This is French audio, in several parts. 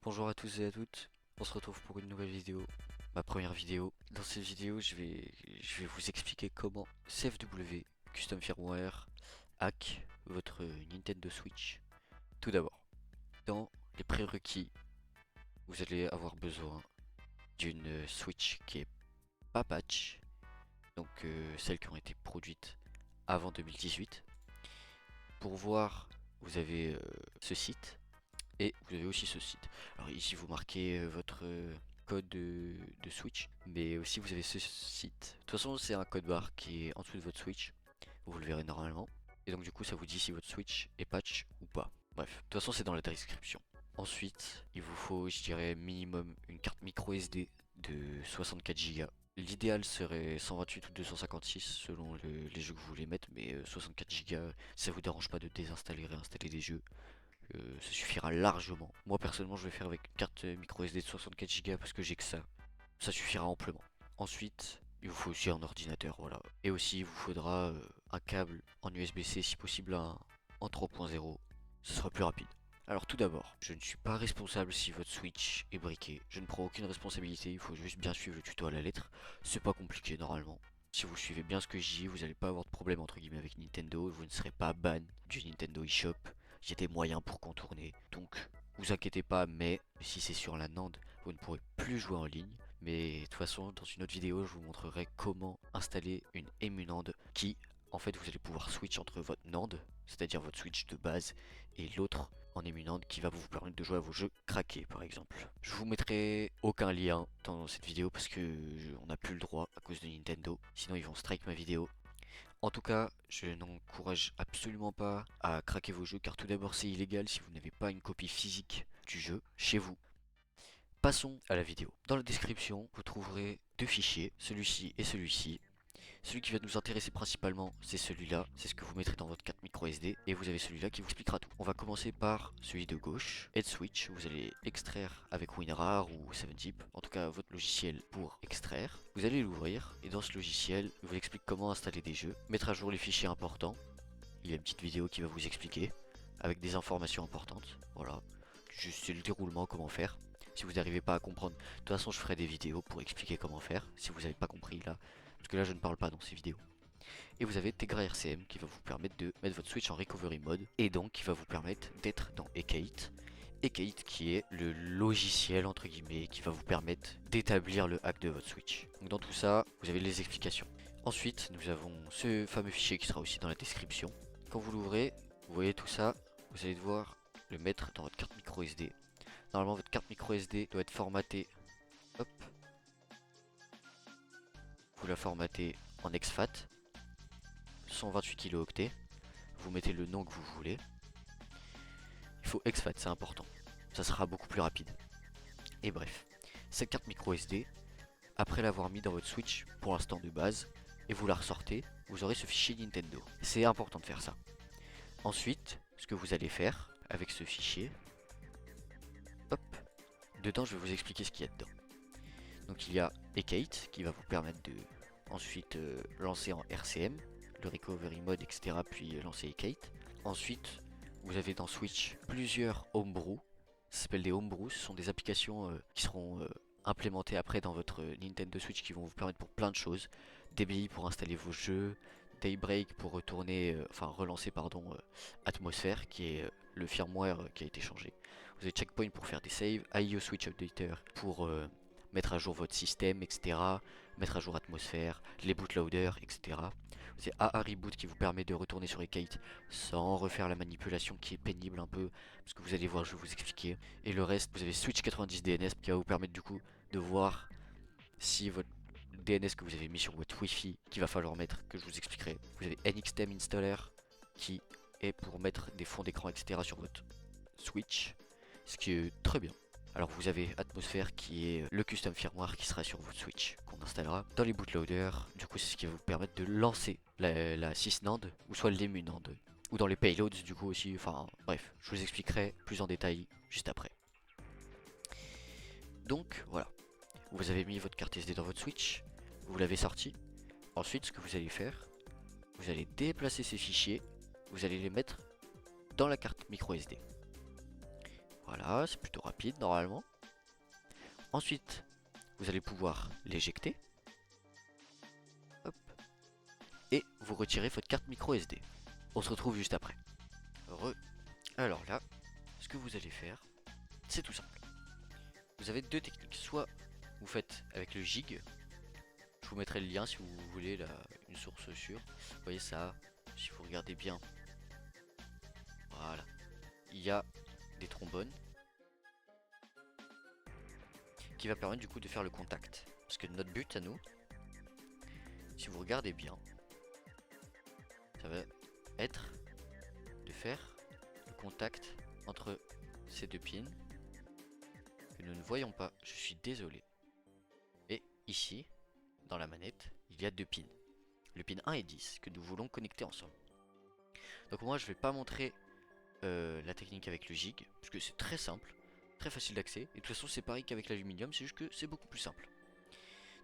Bonjour à tous et à toutes, on se retrouve pour une nouvelle vidéo, ma première vidéo. Dans cette vidéo, je vais vous expliquer comment CFW Custom Firmware hack votre Nintendo Switch. Tout d'abord, dans les prérequis, vous allez avoir besoin d'une Switch qui est pas patch, donc celles qui ont été produites avant 2018. Pour voir, vous avez ce site. Et vous avez aussi ce site. Alors ici vous marquez votre code de Switch, mais aussi vous avez ce site. De toute façon c'est un code barre qui est en dessous de votre Switch, vous le verrez normalement. Et donc du coup ça vous dit si votre Switch est patch ou pas. Bref, de toute façon c'est dans la description. Ensuite, il vous faut, je dirais, minimum une carte micro SD de 64 Go. L'idéal serait 128 ou 256 selon les jeux que vous voulez mettre, mais 64 Go, ça vous dérange pas de désinstaller, réinstaller des jeux. Ça suffira largement. Moi personnellement je vais faire avec une carte micro SD de 64 Go parce que j'ai que ça. Ça suffira amplement. Ensuite, il vous faut aussi un ordinateur, voilà. Et aussi il vous faudra un câble en USB-C si possible en 3.0. Ce sera plus rapide. Alors tout d'abord, je ne suis pas responsable si votre Switch est briqué. Je ne prends aucune responsabilité, il faut juste bien suivre le tuto à la lettre. C'est pas compliqué normalement. Si vous suivez bien ce que je dis, vous n'allez pas avoir de problème entre guillemets avec Nintendo, vous ne serez pas ban du Nintendo eShop. Il y a des moyens pour contourner. Donc, vous inquiétez pas, mais si c'est sur la NAND, vous ne pourrez plus jouer en ligne. Mais de toute façon, dans une autre vidéo, je vous montrerai comment installer une EmuNAND qui, en fait, vous allez pouvoir switch entre votre NAND, c'est-à-dire votre Switch de base, et l'autre en EmuNAND qui va vous permettre de jouer à vos jeux craqués, par exemple. Je vous mettrai aucun lien dans cette vidéo parce que on n'a plus le droit à cause de Nintendo. Sinon, ils vont strike ma vidéo. En tout cas, je n'encourage absolument pas à craquer vos jeux car tout d'abord c'est illégal si vous n'avez pas une copie physique du jeu chez vous. Passons à la vidéo. Dans la description, vous trouverez deux fichiers, celui-ci et celui-ci. Celui qui va nous intéresser principalement, c'est celui-là, c'est ce que vous mettrez dans votre carte micro SD, et vous avez celui-là qui vous expliquera tout. On va commencer par celui de gauche, Head Switch, vous allez extraire avec WinRAR ou 7zip, en tout cas votre logiciel pour extraire. Vous allez l'ouvrir, et dans ce logiciel, il vous explique comment installer des jeux, mettre à jour les fichiers importants, il y a une petite vidéo qui va vous expliquer, avec des informations importantes, voilà. Juste c'est le déroulement, comment faire. Si vous n'arrivez pas à comprendre, de toute façon je ferai des vidéos pour expliquer comment faire, si vous n'avez pas compris là, parce que là je ne parle pas dans ces vidéos. Et vous avez Tegra RCM qui va vous permettre de mettre votre Switch en recovery mode, et donc qui va vous permettre d'être dans Ekate. Ekate qui est le logiciel entre guillemets qui va vous permettre d'établir le hack de votre Switch. Donc dans tout ça, vous avez les explications. Ensuite, nous avons ce fameux fichier qui sera aussi dans la description. Quand vous l'ouvrez, vous voyez tout ça, vous allez devoir le mettre dans votre carte micro SD. Normalement, votre carte micro SD doit être formatée. Hop. Vous la formatez en exFAT. 128 kilooctets. Vous mettez le nom que vous voulez. Il faut exFAT, c'est important. Ça sera beaucoup plus rapide. Et bref, cette carte micro SD, après l'avoir mis dans votre Switch pour l'instant de base, et vous la ressortez, vous aurez ce fichier Nintendo. C'est important de faire ça. Ensuite, ce que vous allez faire avec ce fichier, hop, dedans je vais vous expliquer ce qu'il y a dedans. Donc il y a Ekate qui va vous permettre de ensuite lancer en RCM, le recovery mode, etc. Puis lancer Ekate. Ensuite, vous avez dans Switch plusieurs homebrew. Ça s'appelle des homebrews, ce sont des applications qui seront implémentées après dans votre Nintendo Switch qui vont vous permettre pour plein de choses. DBI pour installer vos jeux, Daybreak pour retourner, relancer pardon, Atmosphere qui est le firmware qui a été changé. Vous avez Checkpoint pour faire des saves, IO Switch Updater pour mettre à jour votre système, etc. Mettre à jour Atmosphère, les bootloaders, etc. C'est AA Reboot qui vous permet de retourner sur Ekate sans refaire la manipulation qui est pénible un peu, parce que vous allez voir, je vais vous expliquer. Et le reste, vous avez Switch 90 DNS qui va vous permettre du coup de voir si votre DNS que vous avez mis sur votre Wi-Fi, qu'il va falloir mettre, que je vous expliquerai. Vous avez NXTEM Installer qui est pour mettre des fonds d'écran, etc. sur votre Switch, ce qui est très bien. Alors vous avez Atmosphère qui est le custom firmware qui sera sur votre Switch, qu'on installera dans les bootloaders. Du coup c'est ce qui va vous permettre de lancer la 6 NAND, ou soit l'EMU NAND. Ou dans les payloads du coup aussi, enfin bref, je vous expliquerai plus en détail juste après. Donc voilà, vous avez mis votre carte SD dans votre Switch, vous l'avez sorti. Ensuite ce que vous allez faire, vous allez déplacer ces fichiers, vous allez les mettre dans la carte micro SD. Voilà, c'est plutôt rapide normalement. Ensuite, vous allez pouvoir l'éjecter. Hop. Et vous retirez votre carte micro SD. On se retrouve juste après. Alors là, ce que vous allez faire, c'est tout simple. Vous avez deux techniques. Soit vous faites avec le gig. Je vous mettrai le lien si vous voulez une source sûre. Vous voyez ça, si vous regardez bien. Voilà. Il y a des trombones qui va permettre du coup de faire le contact. Parce que notre but à nous, si vous regardez bien, ça va être de faire le contact entre ces deux pins que nous ne voyons pas. Je suis désolé. Et ici, dans la manette, il y a deux pins. Le pin 1 et 10 que nous voulons connecter ensemble. Donc moi je vais pas montrer la technique avec le gig, parce que c'est très simple, très facile d'accès. Et de toute façon c'est pareil qu'avec l'aluminium, c'est juste que c'est beaucoup plus simple.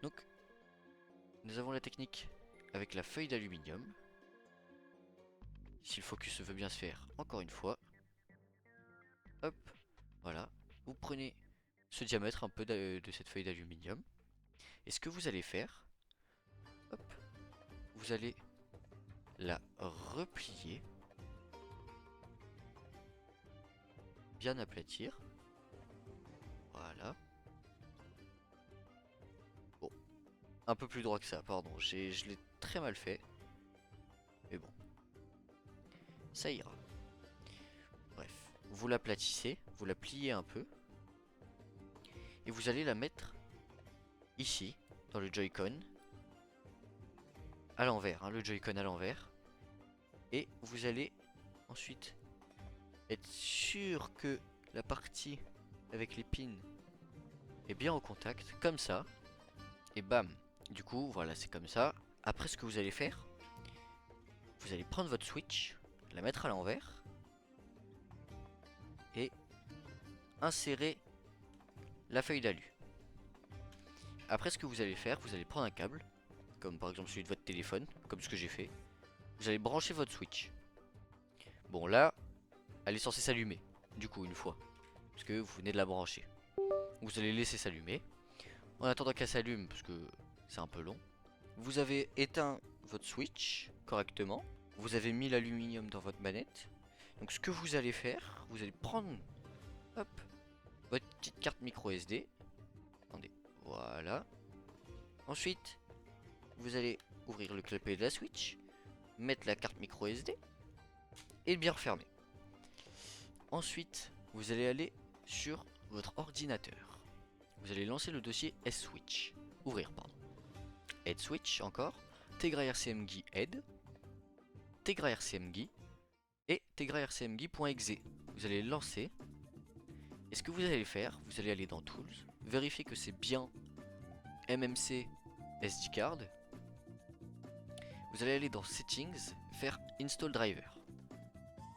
Donc nous avons la technique avec la feuille d'aluminium. Si le focus veut bien se faire, encore une fois. Hop, voilà. Vous prenez ce diamètre un peu de cette feuille d'aluminium. Et ce que vous allez faire, hop, vous allez la replier, bien aplatir. Voilà. Bon, un peu plus droit que ça, pardon, je l'ai très mal fait. Mais bon, ça ira. Bref, vous l'aplatissez, vous la pliez un peu. Et vous allez la mettre ici, dans le Joy-Con. À l'envers, hein, le Joy-Con à l'envers. Et vous allez ensuite être sûr que la partie avec les pins est bien au contact, comme ça. Et bam, du coup, voilà, c'est comme ça. Après, ce que vous allez faire, vous allez prendre votre Switch, la mettre à l'envers. Et insérer la feuille d'alu. Après, ce que vous allez faire, vous allez prendre un câble, comme par exemple celui de votre téléphone, comme ce que j'ai fait. Vous allez brancher votre Switch. Bon là, elle est censée s'allumer, du coup une fois, parce que vous venez de la brancher. Vous allez laisser s'allumer. En attendant qu'elle s'allume, parce que c'est un peu long, vous avez éteint votre Switch correctement. Vous avez mis l'aluminium dans votre manette. Donc ce que vous allez faire, vous allez prendre, hop, votre petite carte micro SD. Attendez, voilà. Ensuite, vous allez ouvrir le clapet de la Switch, mettre la carte micro SD et bien refermer. Ensuite, vous allez aller sur votre ordinateur. Vous allez lancer le dossier S-Switch. Ouvrir, pardon. Head Switch encore. Tegra RCMGui Head. Tegra RCMGui. Et Tegra RCMGui.exe. Vous allez lancer. Et ce que vous allez faire, vous allez aller dans Tools. Vérifier que c'est bien MMC SD Card. Vous allez aller dans Settings, faire Install Driver.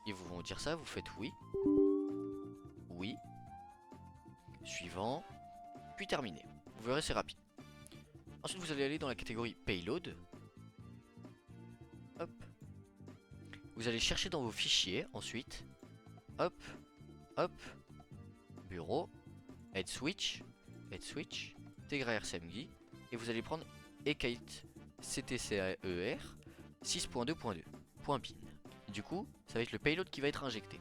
Ils vous vont dire ça, vous faites oui. Oui. Suivant. Puis terminé. Vous verrez, c'est rapide. Ensuite, vous allez aller dans la catégorie Payload. Hop. Vous allez chercher dans vos fichiers ensuite. Hop. Hop. Bureau. Head Switch. Head Switch. Tegra RCMGui. Et vous allez prendre Ekite CTCAER 6.2.2. .bin. Du coup, ça va être le payload qui va être injecté.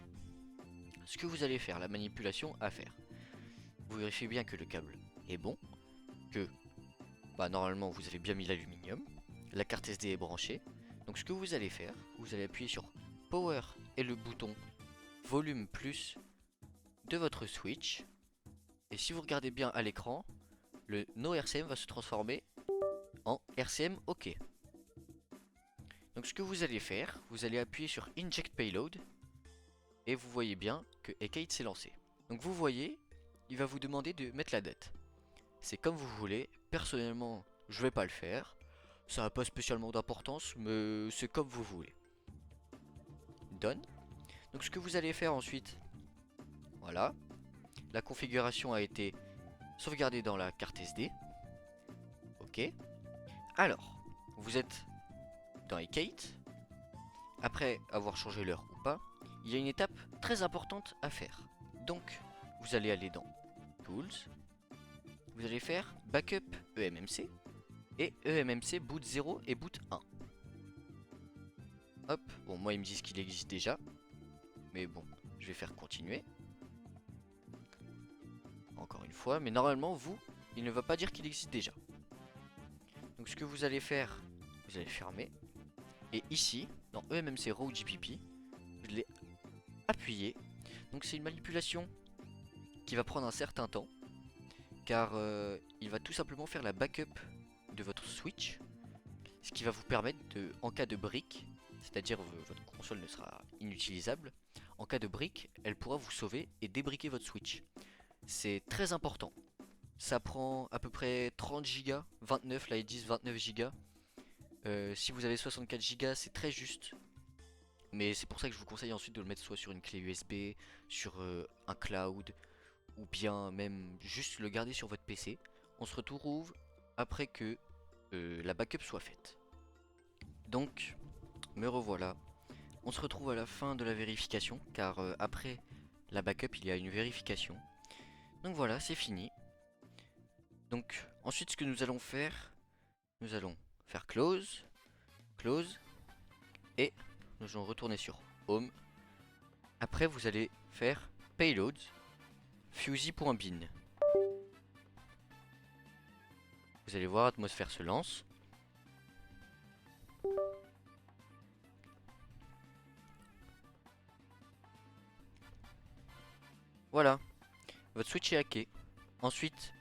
Ce que vous allez faire, la manipulation à faire. Vous vérifiez bien que le câble est bon. Que normalement vous avez bien mis l'aluminium. La carte SD est branchée. Donc ce que vous allez faire, vous allez appuyer sur Power et le bouton Volume plus de votre Switch. Et si vous regardez bien à l'écran, le No RCM va se transformer en RCM OK. Donc ce que vous allez faire, vous allez appuyer sur Inject Payload. Et vous voyez bien que Ekite s'est lancé. Donc vous voyez, il va vous demander de mettre la date. C'est comme vous voulez. Personnellement, je vais pas le faire. Ça n'a pas spécialement d'importance, mais c'est comme vous voulez. Done. Donc ce que vous allez faire ensuite, voilà. La configuration a été sauvegardée dans la carte SD. Ok. Alors, vous êtes dans Ekite. Après avoir changé l'heure ou pas, il y a une étape très importante à faire. Donc, vous allez aller dans Tools, vous allez faire Backup eMMC et eMMC boot 0 et boot 1. Hop, bon moi ils me disent qu'il existe déjà, mais bon, je vais faire continuer. Encore une fois, mais normalement vous, il ne va pas dire qu'il existe déjà. Donc ce que vous allez faire, vous allez fermer, et ici, dans eMMC Row GPP, vous allez appuyer. Donc c'est une manipulation qui va prendre un certain temps, car il va tout simplement faire la backup de votre switch, ce qui va vous permettre de, en cas de brique, c'est-à-dire votre console ne sera inutilisable, en cas de brique, elle pourra vous sauver et débriquer votre switch. C'est très important. Ça prend à peu près 30 Go, 29, là ils disent 29 Go. Si vous avez 64 Go, c'est très juste. Mais c'est pour ça que je vous conseille ensuite de le mettre soit sur une clé USB, sur un cloud, ou bien même juste le garder sur votre PC. On se retrouve après que la backup soit faite. Donc, me revoilà. On se retrouve à la fin de la vérification, car après la backup, il y a une vérification. Donc voilà, c'est fini. Donc, ensuite, ce que nous allons faire close, close, et nous allons retourner sur home. Après, vous allez faire payloads, fusee.bin. Vous allez voir, Atmosphère se lance. Voilà, votre switch est hacké. Ensuite,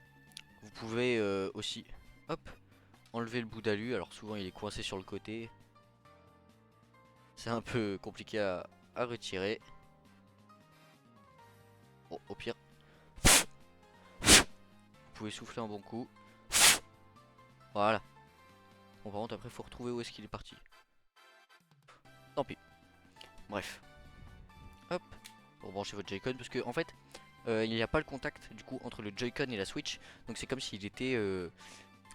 vous pouvez aussi, hop, enlever le bout d'alu. Alors souvent il est coincé sur le côté. C'est un peu compliqué à retirer. Bon, au pire, vous pouvez souffler un bon coup. Voilà. Bon, par contre, après, faut retrouver où est-ce qu'il est parti. Tant pis. Bref. Hop. Pour brancher votre Joy-Con. Parce que, en fait, il n'y a pas le contact du coup entre le Joy-Con et la Switch. Donc, c'est comme s'il était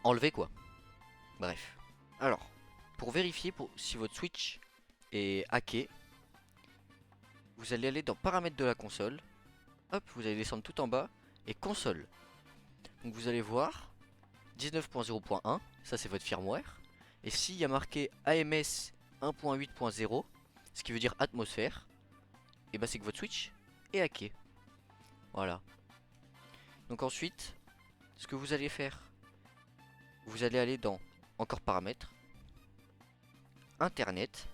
enlevé, quoi. Bref. Alors, pour vérifier si votre Switch est hacké, vous allez aller dans Paramètres de la console. Hop, vous allez descendre tout en bas. Et console. Donc, vous allez voir 19.0.1. Ça, c'est votre firmware. Et s'il y a marqué AMS 1.8.0, ce qui veut dire atmosphère, et bah c'est que votre Switch est hacké. Voilà. Donc ensuite, ce que vous allez faire, vous allez aller dans encore paramètres, internet,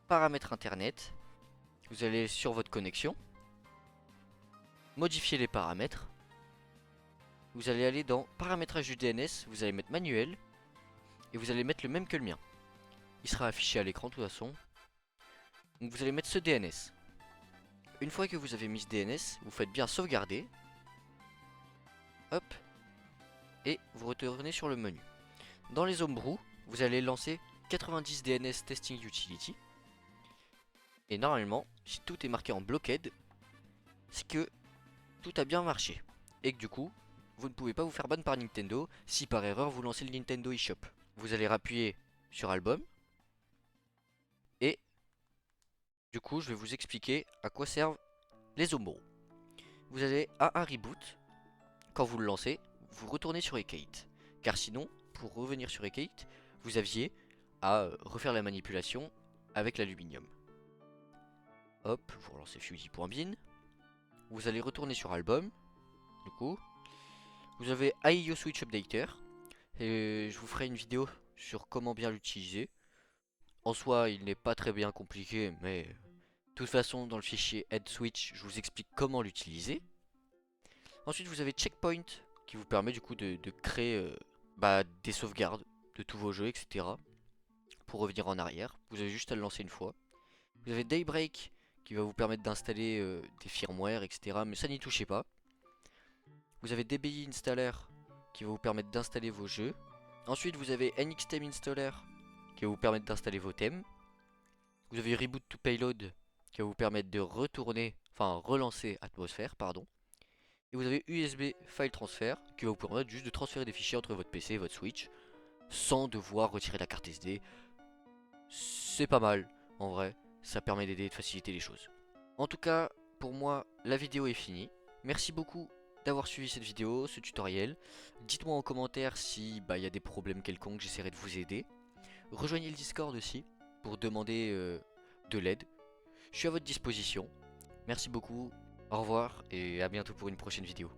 paramètres internet, vous allez sur votre connexion, modifier les paramètres, vous allez aller dans paramétrage du DNS, vous allez mettre manuel, et vous allez mettre le même que le mien. Il sera affiché à l'écran de toute façon. Donc vous allez mettre ce DNS. Une fois que vous avez mis ce DNS, vous faites bien sauvegarder. Hop. Et vous retournez sur le menu. Dans les homebrew, vous allez lancer 90 DNS Testing Utility. Et normalement, si tout est marqué en blocked, c'est que tout a bien marché. Et que du coup, vous ne pouvez pas vous faire ban par Nintendo si par erreur vous lancez le Nintendo eShop. Vous allez appuyer sur album. Et du coup, je vais vous expliquer à quoi servent les homebrew. Vous allez à un reboot. Quand vous le lancez, vous retournez sur Ekate. Car sinon, pour revenir sur Ekate, vous aviez à refaire la manipulation avec l'aluminium. Hop, vous relancez fusee.bin. Vous allez retourner sur album. Du coup, vous avez AIO Switch Updater. Et je vous ferai une vidéo sur comment bien l'utiliser. En soi, il n'est pas très bien compliqué, mais de toute façon, dans le fichier Head Switch, je vous explique comment l'utiliser. Ensuite, vous avez Checkpoint qui vous permet du coup de créer des sauvegardes de tous vos jeux, etc. Pour revenir en arrière. Vous avez juste à le lancer une fois. Vous avez Daybreak qui va vous permettre d'installer des firmware, etc. Mais ça n'y touchez pas. Vous avez DBI Installer qui va vous permettre d'installer vos jeux. Ensuite, vous avez NXTheme Installer qui va vous permettre d'installer vos thèmes. Vous avez Reboot to Payload qui va vous permettre de relancer Atmosphère, pardon. Et vous avez USB File Transfer qui va vous permettre juste de transférer des fichiers entre votre PC et votre Switch sans devoir retirer la carte SD. C'est pas mal, en vrai, ça permet d'aider et de faciliter les choses. En tout cas, pour moi, la vidéo est finie. Merci beaucoup d'avoir suivi cette vidéo, ce tutoriel. Dites-moi en commentaire si y a des problèmes quelconques, j'essaierai de vous aider. Rejoignez le Discord aussi pour demander de l'aide. Je suis à votre disposition. Merci beaucoup, au revoir et à bientôt pour une prochaine vidéo.